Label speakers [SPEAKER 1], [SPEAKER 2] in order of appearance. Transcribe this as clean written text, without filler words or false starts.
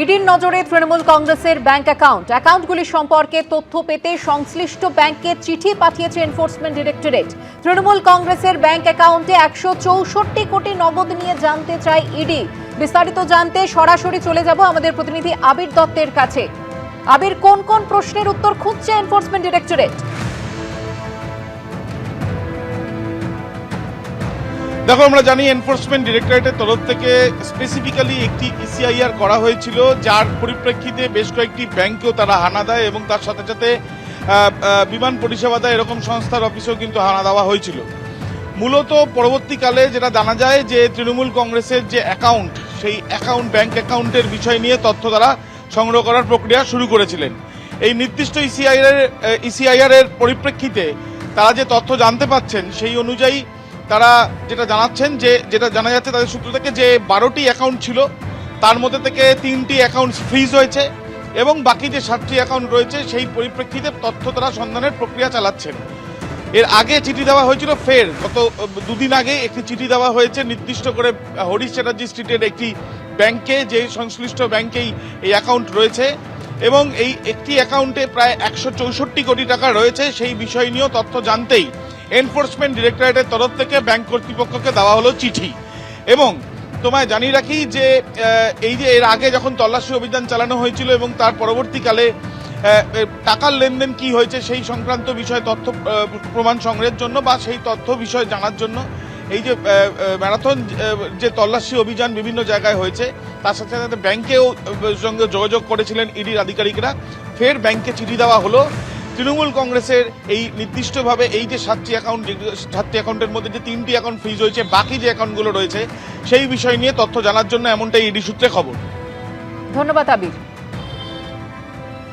[SPEAKER 1] ইডির নজরে তৃণমূল কংগ্রেসের ব্যাংক অ্যাকাউন্টগুলি সম্পর্কে তথ্য পেতে সংশ্লিষ্ট ব্যাংকে চিঠি পাঠিয়েছে এনফোর্সমেন্ট ডিরেক্টরেট। তৃণমূল কংগ্রেসের ব্যাংক অ্যাকাউন্টে 164 কোটি নগদ নিয়ে জানতে চায় ইডি। বিস্তারিত জানতে সরাসরি চলে যাব আমাদের প্রতিনিধি আবির দত্তের কাছে। আবির, কোন কোন প্রশ্নের উত্তর খুঁজছে এনফোর্সমেন্ট ডিরেক্টরেট?
[SPEAKER 2] দেখো, আমরা জানি এনফোর্সমেন্ট ডিরেক্টরেটের তরফ থেকে স্পেসিফিক্যালি একটি ইসিআইআর করা হয়েছিল, যার পরিপ্রেক্ষিতে বেশ কয়েকটি ব্যাংকেও তারা হানা দেয় এবং তার সাথে সাথে বিমান পরিষেবা দেয় এরকম সংস্থার অফিসেও কিন্তু হানা দেওয়া হয়েছিল। মূলত পরবর্তীকালে যেটা জানা যায় যে তৃণমূল কংগ্রেসের যে অ্যাকাউন্ট, সেই ব্যাংক অ্যাকাউন্টের বিষয় নিয়ে তথ্য তারা সংগ্রহ করার প্রক্রিয়া শুরু করেছিলেন। এই নির্দিষ্ট ইসিআইআর এর পরিপ্রেক্ষিতে তারা যে তথ্য জানতে পাচ্ছেন সেই অনুযায়ী তারা যেটা জানাচ্ছেন, যেটা জানা যাচ্ছে তাদের সূত্র থেকে, যে 12টি অ্যাকাউন্ট ছিল, তার মধ্যে থেকে 3টি অ্যাকাউন্ট ফ্রিজ হয়েছে এবং বাকি যে 7টি অ্যাকাউন্ট রয়েছে সেই পরিপ্রেক্ষিতে তথ্য তারা সন্ধানের প্রক্রিয়া চালাচ্ছেন। এর আগে চিঠি দেওয়া হয়েছিল, ফের গত দুদিন আগে একটি চিঠি দেওয়া হয়েছে নির্দিষ্ট করে হরিশ চ্যাটার্জি স্ট্রিটের একটি ব্যাংকে, যে সংশ্লিষ্ট ব্যাংকেই এই অ্যাকাউন্ট রয়েছে এবং এই একটি অ্যাকাউন্টে প্রায় 164 কোটি টাকা রয়েছে। সেই বিষয় নিয়েও তথ্য জানতেই এনফোর্সমেন্ট ডিরেক্টরেটের তরফ থেকে ব্যাংক কর্তৃপক্ষকে দেওয়া হলো চিঠি। এবং তোমায় জানিয়ে রাখি যে এই যে এর আগে যখন তল্লাশি অভিযান চালানো হয়েছিল এবং তার পরবর্তীকালে টাকার লেনদেন কি হয়েছে সেই সংক্রান্ত বিষয়ে তথ্য প্রমাণ সংগ্রহের জন্য বা সেই তথ্য বিষয়ে জানার জন্য এই যে ম্যারাথন যে তল্লাশি অভিযান বিভিন্ন জায়গায় হয়েছে, তার সাথে সাথে ব্যাংকেও সঙ্গে যোগাযোগ করেছিলেন ইডির আধিকারিকরা। ফের ব্যাংকে চিঠি দেওয়া হলো। তৃণমূল কংগ্রেসের এই নির্দিষ্টভাবে এই যে 7টি অ্যাকাউন্টের মধ্যে যে 3টি অ্যাকাউন্ট ফ্রিজ হয়েছে, বাকি যে অ্যাকাউন্টগুলো রয়েছে সেই বিষয় নিয়ে তথ্য জানার জন্য, এমনটাই ইডি সূত্রে খবর।
[SPEAKER 1] ধন্যবাদ আবির।